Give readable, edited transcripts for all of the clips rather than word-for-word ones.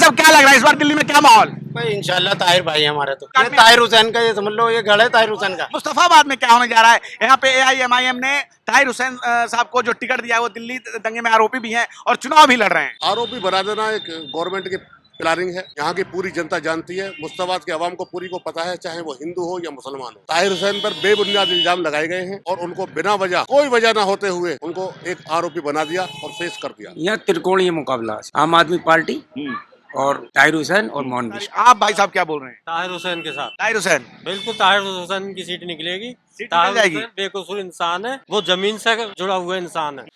साहब क्या लग रहा है इस बार दिल्ली में क्या माहौल? भाई इंशाल्लाह ताहिर भाई है हमारे तो। ये ताहिर हुसैन का, ये समझ लो ये गढ़ है ताहिर हुसैन का। मुस्तफाबाद में क्या होने जा रहा है? यहाँ पे एआईएमआईएम ने ताहिर हुसैन साहब को जो टिकट दिया है, वो दिल्ली दंगे में आरोपी भी हैं और चुनाव भी लड़ रहे हैं। आरोपी बना देना एक गवर्नमेंट की प्लानिंग है। यहाँ की पूरी जनता जानती है, मुस्तफाबाद के अवाम को पूरी को पता है, चाहे वो हिंदू हो या मुसलमान हो। ताहिर हुसैन पर बेबुनियाद इल्जाम लगाए गए हैं और उनको बिना वजह, कोई वजह न होते हुए उनको एक आरोपी बना दिया और फेस कर दिया। यह त्रिकोणीय मुकाबला, आम आदमी पार्टी और ताहिर हुसैन और मोहन बिष्ट। आप भाई साहब क्या बोल रहे हैं? ताहिर हुसैन के साथ। ताहिर हुसैन बिल्कुल ताहिर हुसैन की सीट निकलेगी। सीट निकल जाएगी। बेकसूर इंसान है, वो जमीन से जुड़ा हुआ इंसान है।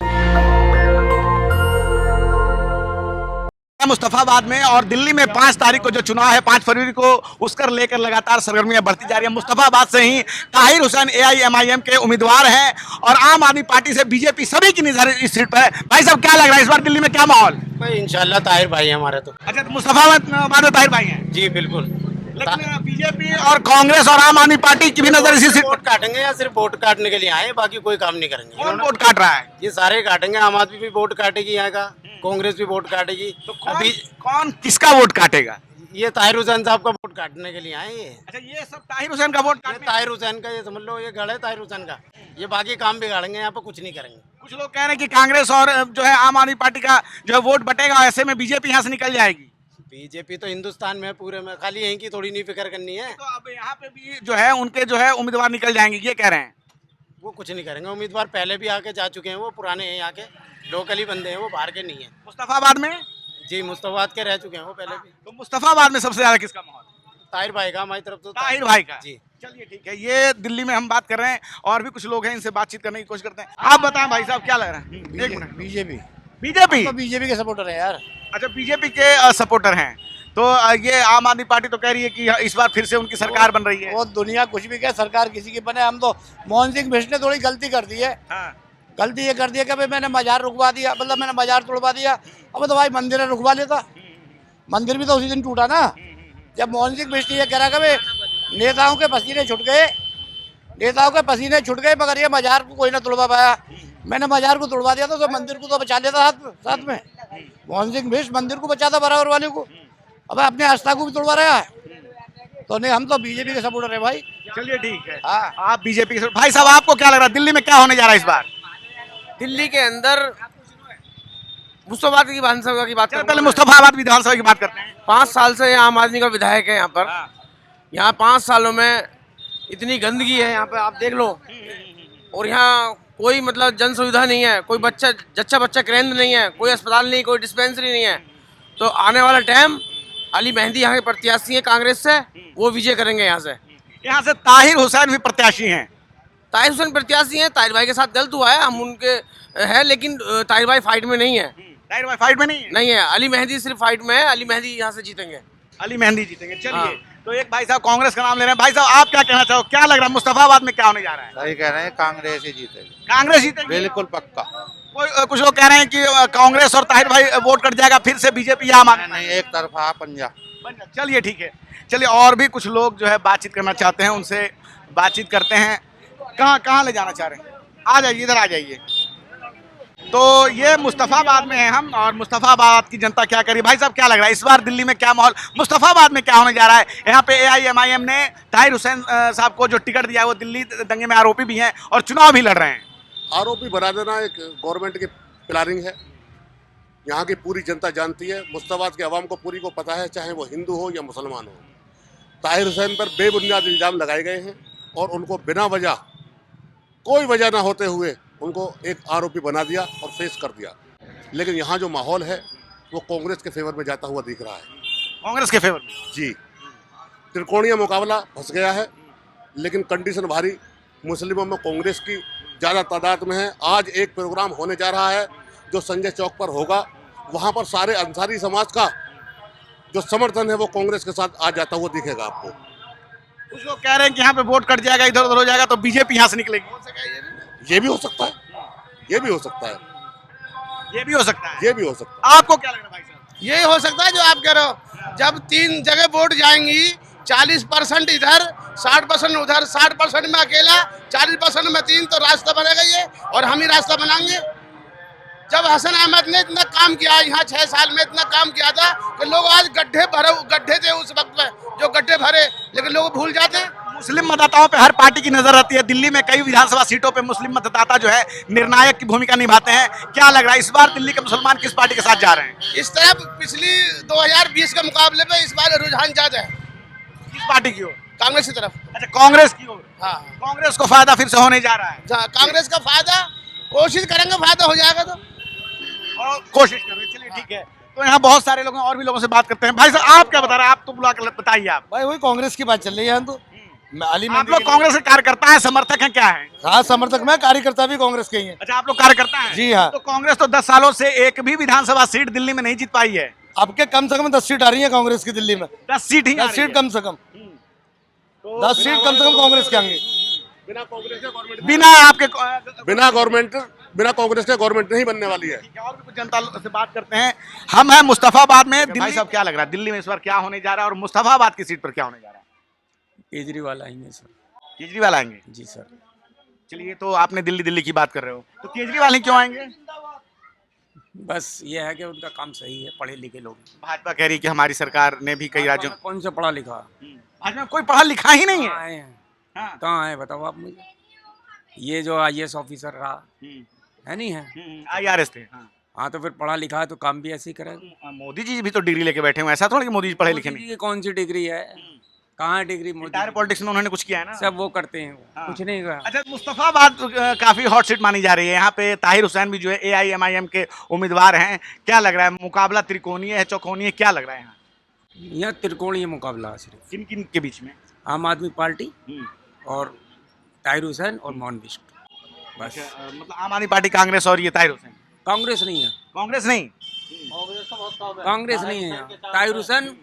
मुस्तफाबाद में और दिल्ली में 5 तारीख को जो चुनाव है, 5 फरवरी को, उसकर लेकर लगातार सरगर्मियां बढ़ती जा रही है। मुस्तफाबाद से ही ताहिर हुसैन एआईएमआईएम के उम्मीदवार हैं और आम आदमी पार्टी से बीजेपी, सभी की नजर इस सीट पर है। भाई साहब क्या लग रहा है इस बार दिल्ली में क्या माहौल? भाई इंशाल्लाह ताहिर भाई है हमारे तो। अच्छा, तो मुस्तफाबाद में ताहिर भाई हैं। जी बिल्कुल। लेकिन बीजेपी और कांग्रेस और आम आदमी पार्टी की भी नजर इसी सीट वोट काटेंगे या सिर्फ वोट काटने के लिए आए, बाकी कोई काम नहीं करेंगे। कौन वोट काट रहा है? ये सारे काटेंगे। आम आदमी भी वोट काटेगी यहाँ का, कांग्रेस भी वोट काटेगी। तो अभी कौन किसका वोट काटेगा? ये ताहिर हुसैन साहब का वोट काटने के लिए आए ये। अच्छा, ये सब ताहिर हुसैन का वोट ये काटने? ताहिर हुसैन का, ये समझ लो ये गढ़ है ताहिर हुसैन का। ये बाकी काम बिगाड़ेंगे, यहाँ पे कुछ नहीं करेंगे। कुछ लोग कह रहे हैं कि कांग्रेस और जो है आम आदमी पार्टी का जो है वोट बटेगा, ऐसे में बीजेपी यहाँ से निकल जाएगी। बीजेपी तो हिंदुस्तान में पूरे में, खाली यहीं की थोड़ी नहीं फिक्र करनी है। तो अब यहाँ पे भी जो है उनके जो है उम्मीदवार निकल जाएंगे, ये कह रहे हैं। वो कुछ नहीं करेंगे। उम्मीदवार पहले भी आके जा चुके हैं, वो पुराने हैं, यहाँ के लोकल ही बंदे हैं, वो बाहर के नहीं है। मुस्तफाबाद में जी मुस्तफाबाद के रह चुके हैं वो पहले भी। तो मुस्तफाबाद में सबसे ज्यादा किसका माहौल? ताहिर भाई का हमारी तरफ तो। ताहिर भाई का। जी चलिए ठीक है, ये दिल्ली में हम बात कर रहे हैं और भी कुछ लोग हैं, इनसे बातचीत करने की कोशिश करते हैं। आप बताएं भाई साहब क्या लग रहा है? एक मिनट। BJP BJP? बीजेपी के सपोर्टर है यार। अच्छा, बीजेपी के सपोर्टर हैं। तो ये आम आदमी पार्टी तो कह रही है कि इस बार फिर से उनकी सरकार बन रही है। वो दुनिया कुछ भी कहे, सरकार किसी की बने। हम तो मोहन सिंह बिष्ट ने थोड़ी गलती कर दी है। हाँ। गलती ये कर दी है कि भाई मैंने मजार रुकवा दिया, मतलब मैंने मजार तोड़वा दिया। अब तो भाई मंदिर रुकवा लेता, मंदिर भी तो उसी दिन टूटा ना जब मोहन सिंह बिष्ट ये कह रहा कि भाई नेताओं के पसीने छूट गए, नेताओं के पसीने छूट गए, मगर ये मजार को कोई ना तोड़वा पाया। मैंने मजार को तोड़वा दिया तो मंदिर को तो बचा लेता साथ में। मोहन सिंह बिष्ट मंदिर को बचाता बराबर वाले को, अब अपने आस्था को भी तोड़वा रहा है। तो नहीं, हम तो बीजेपी के सपोर्टर है भाई। चलिए ठीक है। हाँ। आप बीजेपी के भाई साहब, आपको क्या लग रहा है दिल्ली में क्या होने जा रहा है इस बार? दिल्ली के अंदर मुस्तफाबाद की विधानसभा की बात पहले मुस्तफाबाद विधानसभा की बात करते हैं। 5 साल से आम आदमी का विधायक है यहाँ पर। यहाँ 5 सालों में इतनी गंदगी है यहाँ पे, आप देख लो। और यहाँ कोई मतलब जन सुविधा नहीं है, कोई जच्चा बच्चा केंद्र नहीं है, कोई अस्पताल नहीं, कोई डिस्पेंसरी नहीं है। तो आने वाला टाइम अली मेहंदी यहाँ के प्रत्याशी हैं कांग्रेस से, वो विजय करेंगे यहाँ से। यहाँ से ताहिर हुसैन भी प्रत्याशी हैं। ताहिर हुसैन प्रत्याशी हैं। ताहिर भाई के साथ गलत हुआ है, हम उनके हैं, लेकिन ताहिर भाई फाइट में नहीं है। ताहिर भाई फाइट में नहीं है। अली मेहंदी सिर्फ फाइट में है। अली मेहंदी यहाँ से जीतेंगे। अली मेहंदी जीतेंगे। चलिए हाँ। तो एक भाई साहब कांग्रेस का नाम ले रहे हैं। भाई साहब, आप क्या कहना चाहो? क्या लग रहा है मुस्तफाबाद में क्या होने जा रहा है? सही कह रहे हैं, कांग्रेस ही जीतेगी। कांग्रेस जीतेगी? बिल्कुल पक्का। कोई कुछ लोग कह रहे हैं कि कांग्रेस और ताहिर भाई वोट कट जाएगा, फिर से बीजेपी या नहीं, एक तरफा पंजा। चलिए ठीक है। चलिए, और भी कुछ लोग जो है बातचीत करना चाहते हैं, उनसे बातचीत करते हैं। कहाँ ले जाना चाह रहे हैं? आ जाइए, इधर आ जाइए। तो ये मुस्तफाबाद में है हम, और मुस्तफाबाद की जनता क्या करी? भाई साहब क्या लग रहा है इस बार दिल्ली में क्या माहौल? मुस्तफाबाद में क्या होने जा रहा है? यहाँ पे एआईएमआईएम ने ताहिर हुसैन साहब को जो टिकट दिया है, वो दिल्ली दंगे में आरोपी भी हैं और चुनाव भी लड़ रहे हैं। आरोपी बना देना एक गवर्नमेंट की प्लानिंग है। यहाँ की पूरी जनता जानती है, मुस्तफाबाद के अवाम को पूरी को पता है, चाहे वो हिंदू हो या मुसलमान हो। ताहिर हुसैन पर बेबुनियाद इल्जाम लगाए गए हैं और उनको बिना वजह, कोई वजह ना होते हुए उनको एक आरोपी बना दिया और फेस कर दिया। लेकिन यहाँ जो माहौल है वो कांग्रेस के फेवर में जाता हुआ दिख रहा है। कांग्रेस के फेवर में? जी, त्रिकोणीय मुकाबला फंस गया है, लेकिन कंडीशन भारी मुस्लिमों में कांग्रेस की ज़्यादा तादाद में है। आज एक प्रोग्राम होने जा रहा है जो संजय चौक पर होगा, वहाँ पर सारे अंसारी समाज का जो समर्थन है वो कांग्रेस के साथ आ जाता हुआ दिखेगा आपको। कुछ लोग कह रहे हैं कि यहाँ पे वोट कट जाएगा, इधर उधर हो जाएगा, तो बीजेपी यहाँ से निकलेगी। ये भी हो सकता है, ये भी हो सकता है, ये भी हो सकता है, ये भी हो सकता है। आपको क्या लग रहा है भाई साहब? यही हो सकता है जो आप कह रहे हो। जब 3 जगह वोट जाएंगी, 40% इधर, 60% उधर, 60% में अकेला, 40% में 3, तो रास्ता बनेगा ये, और हम ही रास्ता बनाएंगे। जब हसन अहमद ने इतना काम किया यहाँ 6 साल में, इतना काम किया था कि लोग आज गड्ढे थे उस वक्त में, जो गड्ढे भरे, लेकिन लोग भूल जाते हैं। मुस्लिम मतदाताओं पे हर पार्टी की नजर रहती है। दिल्ली में कई विधानसभा सीटों पे मुस्लिम मतदाता जो है निर्णायक की भूमिका निभाते हैं। क्या लग रहा है इस बार दिल्ली के मुसलमान किस पार्टी के साथ जा रहे हैं? इस तरफ पिछली 2020 के मुकाबले में इस बार रुझान ज्यादा है किस पार्टी की ओर? कांग्रेस की तरफ। अच्छा, कांग्रेस की ओर। हाँ, कांग्रेस को फायदा फिर से होने जा रहा है। कांग्रेस का फायदा, कोशिश करेंगे फायदा हो जाएगा तो। और कोशिश कर रहे हैं, चलिए ठीक है। तो यहाँ बहुत सारे लोग हैं, और भी लोगों से बात करते हैं। भाई साहब आप क्या बता रहे हैं? आप तो बुला कर बताइए। आप भाई वही कांग्रेस की बात चल रही है। तो आप लोग कांग्रेस के कार्यकर्ता हैं, समर्थक हैं, क्या है? हाँ, समर्थक, मैं कार्यकर्ता भी कांग्रेस के ही है। अच्छा, आप लोग कार्यकर्ता हैं? जी हाँ। तो कांग्रेस तो 10 सालों से एक भी विधानसभा सीट दिल्ली में नहीं जीत पाई है। अब के कम से कम 10 सीट आ रही है कांग्रेस की दिल्ली में। 10 सीट ही 10 सीट कम से कम, 10 सीट कम से कम कांग्रेस के आएंगे। बिना कांग्रेस के गवर्नमेंट बिना आपके बिना कांग्रेस के गवर्नमेंट नहीं बनने वाली है। और भी कुछ जनता से बात करते हैं। हम हैं मुस्तफाबाद में। भाई साहब क्या लग रहा है दिल्ली में इस बार क्या होने जा रहा है, और मुस्तफाबाद की सीट पर क्या होने जा रहा है? केजरीवाल आएंगे सर। केजरीवाल आएंगे? जी सर। चलिए, तो आपने दिल्ली की बात कर रहे हो, तो केजरीवाल ही क्यों आएंगे? बस ये है कि उनका काम सही है, पढ़े लिखे लोग। भाजपा कह रही है कि हमारी सरकार ने भी कई राज्यों। कौन सा पढ़ा लिखा? भाजपा में कोई पढ़ा लिखा ही नहीं कहाँ है। आए हैं? हाँ। कहाँ आए बताओ आप मुझे। ये जो IAS ऑफिसर रहा है, नहीं है? IRS थे। हाँ, तो फिर पढ़ा लिखा है तो काम भी ऐसे ही करेगा। मोदी जी भी तो डिग्री लेके बैठे हुए हैं, ऐसा थोड़ा कि मोदी जी पढ़े लिखे नहीं। मोदी जी की कौन सी डिग्री है? कहाँ है डिग्री मोदी रिटायर की? पॉलिटिक्स में उन्होंने कुछ किया है ना। सब वो करते हैं, कुछ नहीं करा। अच्छा, मुस्तफाबाद काफी हॉट सीट मानी जा रही है। यहाँ पे ताहिर हुसैन भी जो है AIMIM के उम्मीदवार हैं। क्या लग रहा है, मुकाबला त्रिकोणीय है, चौकोनीय, क्या लग रहा है यहाँ? यहाँ त्रिकोणीय मुकाबला है सिर्फ। किन किन के बीच में? आम आदमी पार्टी और ताहिर हुसैन और मोहन बिष्ट, बस। मतलब आम आदमी पार्टी, कांग्रेस और ये ताहिर हुसैन? कांग्रेस नहीं है। कांग्रेस नहीं? कांग्रेस नहीं है यहाँ। ताहिर हुसैन,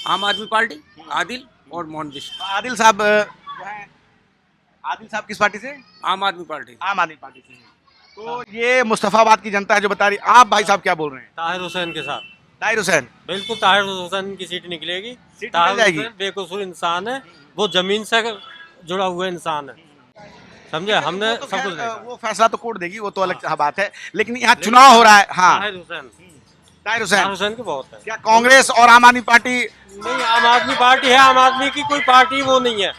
आम आदमी पार्टी, आदिल और मोहन बिष्ट। आदिल साहब जो हैं, आदिल साहब किस पार्टी से? आम आदमी पार्टी। आम आदमी पार्टी से। तो ये मुस्तफाबाद की जनता है जो बता रही। आप भाई साहब क्या बोल रहे हैं? ताहिर हुसैन के साथ। ताहिर हुसैन? बिल्कुल, ताहिर हुसैन की सीट निकलेगी। सीट ताहिर निकल जाएगी? हुसैन बेकसूर इंसान है, वो जमीन से जुड़ा हुआ इंसान है, समझे? हमने तो सब खैर, कुछ देखा। वो फैसला तो कोर्ट देगी, वो तो अलग बात है। लेकिन यहाँ चुनाव हो रहा है। हाँ, ताहिर हुसैन, ताहिर ताहिर हुसैन। हुसैन की बहुत है। क्या कांग्रेस और आम आदमी पार्टी? नहीं, आम आदमी पार्टी है। आम आदमी की कोई पार्टी वो नहीं है।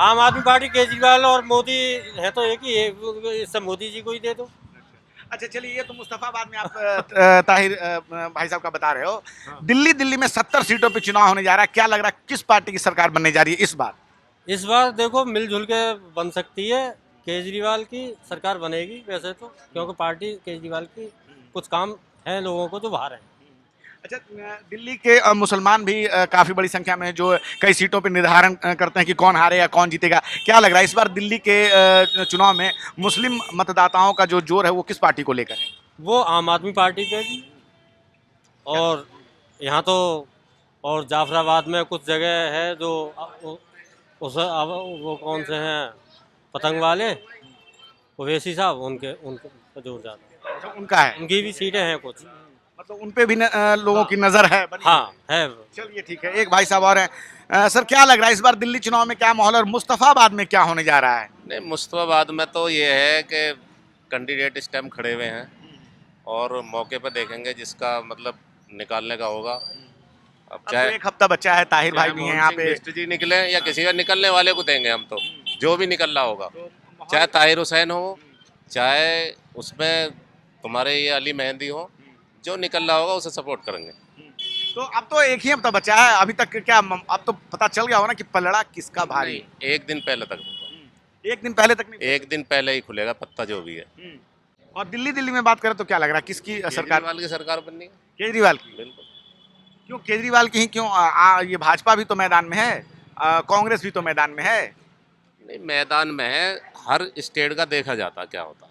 आम आदमी पार्टी केजरीवाल और मोदी है तो एक ही है, इससे मोदी जी को ही दे दो। अच्छा, चलिए, ये तो मुस्तफाबाद में आप ताहिर भाई साहब का बता रहे हो। दिल्ली में 70 सीटों पे चुनाव होने जा रहा है। क्या लग रहा है किस पार्टी की सरकार बनने जा रही है इस बार? इस बार देखो मिलजुल के बन सकती है। केजरीवाल की सरकार बनेगी वैसे तो, क्योंकि पार्टी केजरीवाल की कुछ काम है लोगों को जो बाहर है। अच्छा, दिल्ली के मुसलमान भी काफ़ी बड़ी संख्या में जो कई सीटों पर निर्धारण करते हैं कि कौन हारे या कौन जीतेगा। क्या लग रहा है इस बार दिल्ली के चुनाव में मुस्लिम मतदाताओं का जो जोर है वो किस पार्टी को लेकर है? वो आम आदमी पार्टी पे भी, और यहाँ तो और जाफराबाद में कुछ जगह है जो उस वो कौन से हैं पतंग वाले, ओवैसी साहब, उनका जोर ज़्यादा। अच्छा, उनका है? उनकी भी सीटें हैं कुछ, मतलब उन पे भी लोगों की नज़र है बनी? हाँ है। चलिए ठीक है। एक भाई साहब और हैं। सर, क्या लग रहा है इस बार दिल्ली चुनाव में क्या माहौल, और मुस्तफाबाद में क्या होने जा रहा है? नहीं, मुस्तफाबाद में तो ये है कि कैंडिडेट इस टाइम खड़े हुए हैं और मौके पर देखेंगे जिसका मतलब निकालने का होगा। अब चाहे एक हफ्ता बच्चा है, ताहिर भाई भी हैं यहाँ पे। बिष्ट जी निकले या किसी का निकलने वाले को देंगे हम, तो जो भी निकल रहा होगा, चाहे ताहिर हुसैन हो, चाहे उसमें तुम्हारे ये अली मेहंदी हो, जो निकल रहा होगा उसे सपोर्ट करेंगे। तो अब तो एक ही हफ्ता बचा है, अभी तक क्या अब तो पता चल गया होगा ना कि पलड़ा किसका भारी? एक दिन पहले तक, एक दिन पहले तक नहीं? एक दिन पहले ही खुलेगा पत्ता जो भी है। और दिल्ली में बात करें तो क्या लग रहा है किसकी सरकार? केजरीवाल की सरकार बननी है। केजरीवाल की? बिल्कुल। क्यों केजरीवाल की ही क्यों? ये भाजपा भी तो मैदान में है, कांग्रेस भी तो मैदान में है। नहीं, मैदान में है, हर स्टेट का देखा जाता क्या होता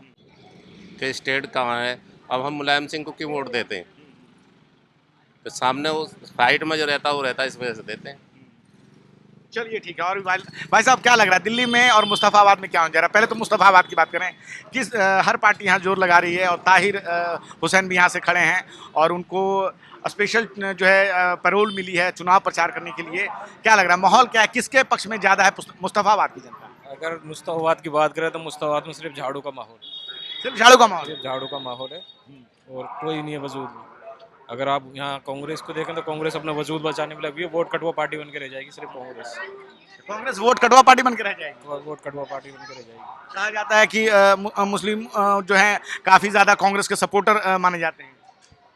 कि स्टेट कहाँ है। अब हम मुलायम सिंह को क्यों वोट देते हैं? तो सामने वो फाइट में जो रहता है वो रहता है, इस वजह से देते हैं। चलिए ठीक है। और भाई साहब क्या लग रहा है दिल्ली में और मुस्तफाबाद में क्या होने जा रहा है? पहले तो मुस्तफाबाद की बात करें। किस हर पार्टी यहाँ जोर लगा रही है, और ताहिर हुसैन भी यहाँ से खड़े हैं और उनको स्पेशल जो है पैरोल मिली है चुनाव प्रचार करने के लिए। क्या लग रहा है माहौल क्या है, किसके पक्ष में ज़्यादा है मुस्तफाबाद की जनता? अगर मुस्तफाबाद की बात करें तो मुस्तफाबाद में सिर्फ झाड़ू का माहौल। सिर्फ झाड़ू का माहौल है। झाड़ू का माहौल है और कोई नहीं है वजूद में। अगर आप यहाँ कांग्रेस को देखें तो कांग्रेस अपना वजूद बचाने में लगी है, वोट कटवा पार्टी बन के रह जाएगी सिर्फ कांग्रेस। कांग्रेस वोट कटवा पार्टी बन के रह जाएगी। वोट कटवा पार्टी बन के रह जाएगी। कहा जाता है कि मुस्लिम जो है काफी ज्यादा कांग्रेस के सपोर्टर माने जाते हैं।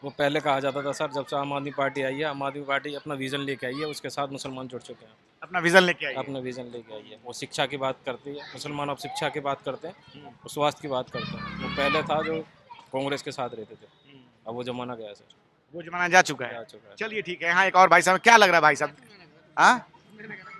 वो पहले कहा जाता था सर, जब से आम आदमी पार्टी आई है, आम आदमी पार्टी अपना विजन लेके आई है, उसके साथ मुसलमान जुड़ चुके हैं। अपना विजन लेके आई है। अपना विजन लेके आई है। वो शिक्षा की बात करती है, मुसलमान अब शिक्षा की बात करते हैं, वो स्वास्थ्य की बात करते हैं। वो पहले था जो कांग्रेस के साथ रहते थे, अब वो जमाना गया सर, वो जमाना जा चुका है। जा चुका है। चलिए ठीक है। यहाँ एक और भाई साहब, क्या लग रहा है भाई साहब? हाँ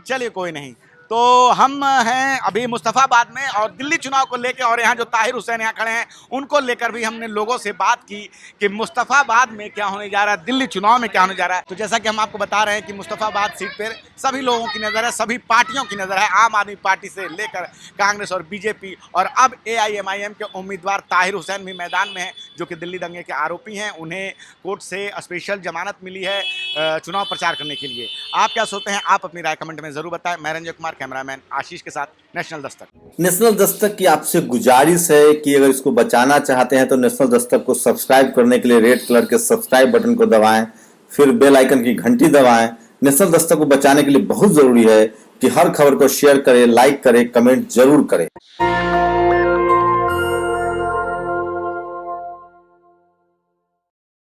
चलिए कोई नहीं। तो हम हैं अभी मुस्तफ़ाबाद में और दिल्ली चुनाव को लेकर, और यहाँ जो ताहिर हुसैन यहाँ खड़े हैं उनको लेकर भी हमने लोगों से बात की कि मुस्तफ़ाबाद में क्या होने जा रहा है, दिल्ली चुनाव में क्या होने जा रहा है। तो जैसा कि हम आपको बता रहे हैं कि मुस्तफ़ाबाद सीट पर सभी लोगों की नज़र है, सभी पार्टियों की नज़र है, आम आदमी पार्टी से लेकर कांग्रेस और बीजेपी, और अब AIMIM के उम्मीदवार ताहिर हुसैन भी मैदान में हैं, जो कि दिल्ली दंगे के आरोपी हैं। उन्हें कोर्ट से स्पेशल जमानत मिली है चुनाव प्रचार करने के लिए। आप क्या सोचते हैं? आप अपनी राय कमेंट में जरूर बताएं। मैं रंजय कुमार, कैमरामैन आशीष के साथ, नेशनल दस्तक। नेशनल दस्तक की आपसे गुजारिश है कि अगर इसको बचाना चाहते हैं तो नेशनल दस्तक को सब्सक्राइब करने के लिए रेड कलर के सब्सक्राइब बटन को दबाएं, फिर बेल आइकन की घंटी दबाएं। नेशनल दस्तक को बचाने के लिए बहुत जरूरी है कि हर खबर को शेयर करें, लाइक करें, कमेंट जरूर करें।